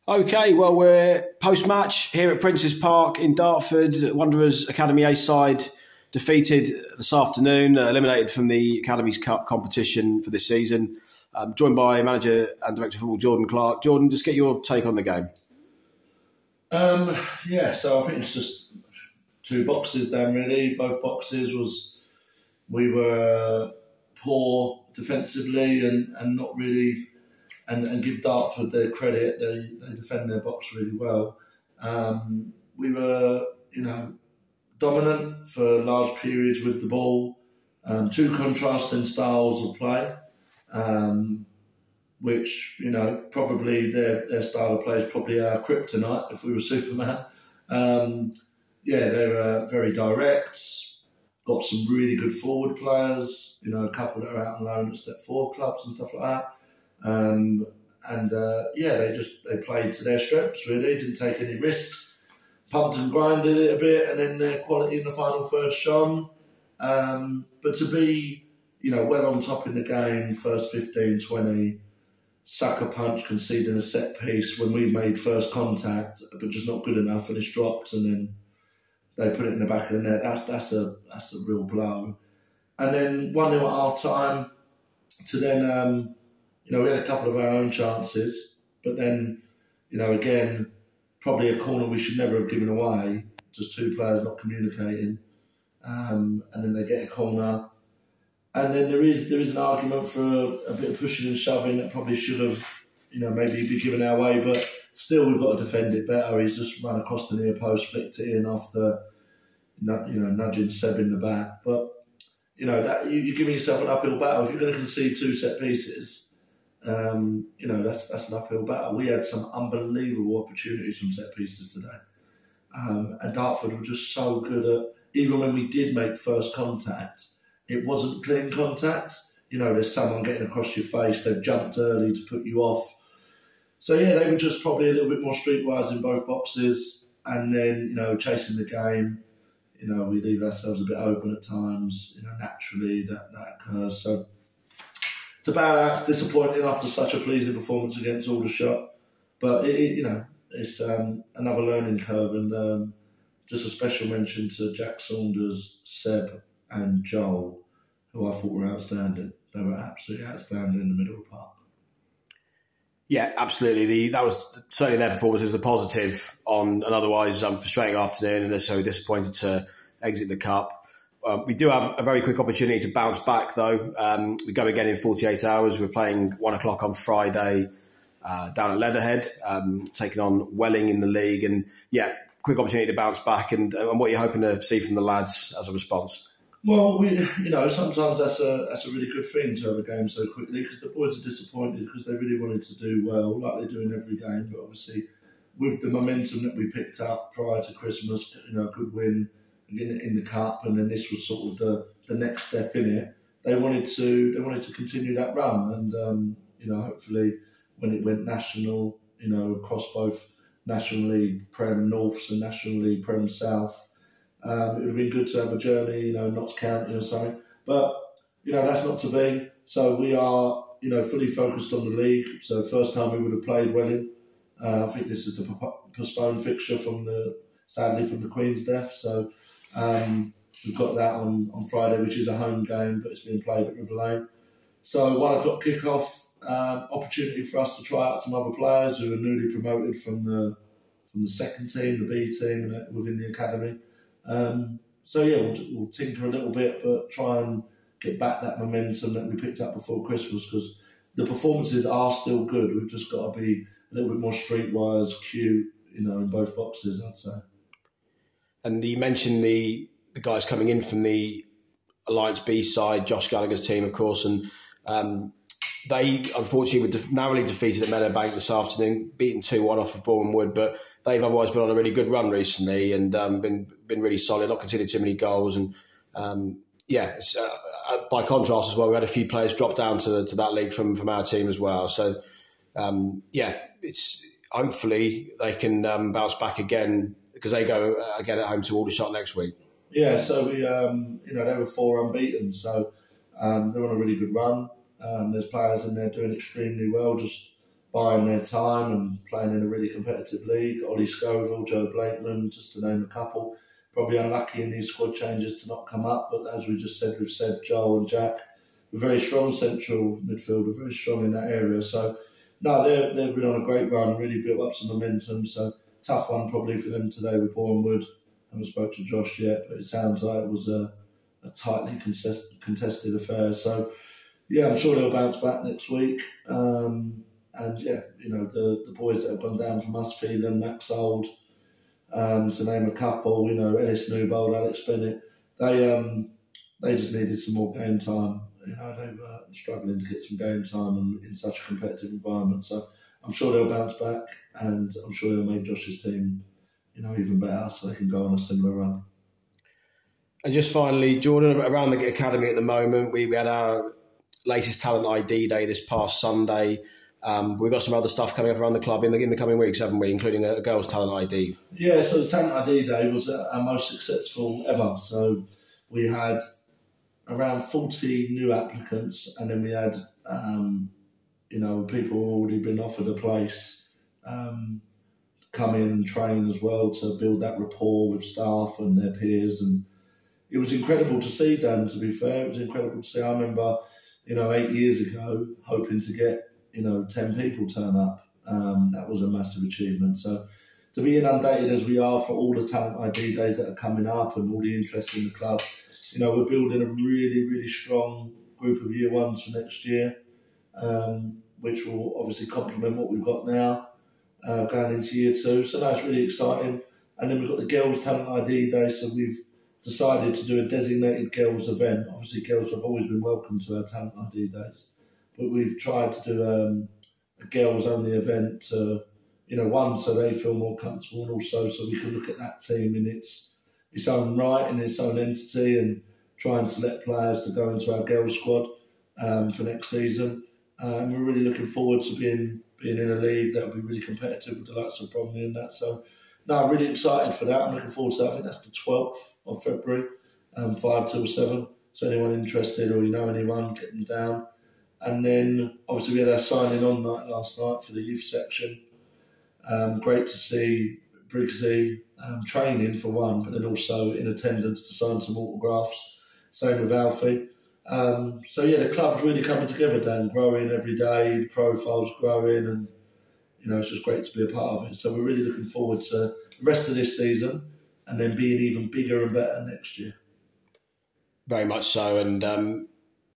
Okay, well, we're post-match here at Prince's Park in Dartford. Wanderers Academy A side defeated this afternoon, eliminated from the Academy's Cup competition for this season. Joined by manager and director of football Jordan Clark. Jordan, just get your take on the game. So I think it's just two boxes then, really. Both boxes was we were poor defensively and not really, and give Dartford their credit, they defend their box really well. We were, dominant for large periods with the ball. Two contrasting styles of play, which, probably their style of play is probably our kryptonite if we were Superman. They were very direct, got some really good forward players, a couple that are out on loan at Step 4 clubs and stuff like that. They played to their strengths, really, didn't take any risks, pumped and grinded it a bit, and then their quality in the final third shone. But to be, well on top in the game, first 15, 20, sucker punch, conceding a set piece when we made first contact, but just not good enough, and it's dropped, and then they put it in the back of the net. That's a real blow. And then 1-0 at half time to then, we had a couple of our own chances, but then, again, probably a corner we should never have given away, just two players not communicating. And then they get a corner. And then there is an argument for a bit of pushing and shoving that probably should have, maybe be given our way, but still we've got to defend it better. He's just run across the near post, flicked it in after, nudging Seb in the back. But, that you're giving yourself an uphill battle. If you're going to concede two set pieces, that's an uphill battle. We had some unbelievable opportunities from set pieces today. And Dartford were just so good at, even when we did make first contact, it wasn't clean contact. There's someone getting across your face, they've jumped early to put you off. So, they were just probably a little bit more streetwise in both boxes. And then, chasing the game, we leave ourselves a bit open at times. Naturally, that occurs. So, to bow out, it's disappointing after such a pleasing performance against Aldershot. But, it's another learning curve. And just a special mention to Jack Saunders, Seb and Joel, who I thought were outstanding. They were absolutely outstanding in the middle of the park. Yeah, absolutely. That was certainly their performance was a positive on an otherwise frustrating afternoon, and they're so disappointed to exit the cup. We do have a very quick opportunity to bounce back, though. We go again in 48 hours. We're playing 1 o'clock on Friday down at Leatherhead, taking on Welling in the league. And, quick opportunity to bounce back. And what you're hoping to see from the lads as a response? Well, sometimes that's a really good thing to have a game so quickly, because the boys are disappointed because they really wanted to do well, like they do in every game. But obviously, with the momentum that we picked up prior to Christmas, a good win in the cup, and then this was sort of the next step in it. They wanted to continue that run, and hopefully, when it went national, across both National League Prem Norths and National League Prem South. It would have been good to have a journey, Notts County or something. But, that's not to be. So we are, fully focused on the league. So first time we would have played Welling. I think this is the postponed fixture sadly from the Queen's death. So we've got that on Friday, which is a home game, but it's being played at River Lane. So 1 o'clock kick-off, opportunity for us to try out some other players who are newly promoted from the second team, the B team within the academy. We'll tinker a little bit, but try and get back that momentum that we picked up before Christmas, because the performances are still good. We've just got to be a little bit more streetwise, cute, in both boxes, I'd say. And you mentioned the guys coming in from the Alliance B side, Josh Gallagher's team, of course, and they unfortunately were narrowly defeated at Meadowbank this afternoon, beaten 2-1 off of Boreham Wood, but they've otherwise been on a really good run recently and been really solid, not conceded too many goals. And by contrast as well, we had a few players drop down to that league from our team as well. So it's hopefully they can bounce back again, because they go again at home to Aldershot next week. Yeah, so we they were 4 unbeaten, so they're on a really good run. There's players in there doing extremely well, just buying their time and playing in a really competitive league. Ollie Scoville, Joe Blakeman, just to name a couple. Probably unlucky in these squad changes to not come up, but as we just said with Seb, Joel and Jack, we're very strong central midfielder, very strong in that area. So, no, they've been on a great run, really built up some momentum. So, tough one probably for them today with Bournemouth. I haven't spoke to Josh yet, but it sounds like it was a tightly contested affair. So, yeah, I'm sure they'll bounce back next week. And yeah, the boys that have gone down from us, Phelan, Max Old, to name a couple, Ellis Newbold, Alex Bennett, they just needed some more game time. They were struggling to get some game time in such a competitive environment. So I'm sure they'll bounce back, and I'm sure they'll make Josh's team, even better, so they can go on a similar run. And just finally, Jordan, around the academy at the moment, we had our latest talent ID day this past Sunday. We've got some other stuff coming up around the club in the coming weeks, haven't we, including a girls' talent ID? Yeah, so the talent ID day was our most successful ever. So we had around 40 new applicants, and then we had, people who already been offered a place come in and train as well to build that rapport with staff and their peers. And it was incredible to see, Dan, to be fair. It was incredible to see. I remember, 8 years ago, hoping to get 10 people turn up. That was a massive achievement. So to be inundated as we are for all the talent ID days that are coming up and all the interest in the club, we're building a really, really strong group of year ones for next year, which will obviously complement what we've got now going into year two. So that's really exciting. And then we've got the girls talent ID day. So we've decided to do a designated girls event. Obviously, girls have always been welcome to our talent ID days, but we've tried to do a girls-only event to, one, so they feel more comfortable, and also so we can look at that team in its own right, in its own entity, and try and select players to go into our girls' squad for next season. And we're really looking forward to being in a league that will be really competitive with the likes of Bromley and that. So, no, I'm really excited for that. I'm looking forward to that. I think that's the 12th of February, 5 till 7. So anyone interested or anyone, get them down. And then, obviously, we had our signing on night last night for the youth section. Great to see Briggsy training for one, but then also in attendance to sign some autographs. Same with Alfie. The club's really coming together, Dan, growing every day, profiles growing, and, it's just great to be a part of it. So we're really looking forward to the rest of this season and then being even bigger and better next year. Very much so. And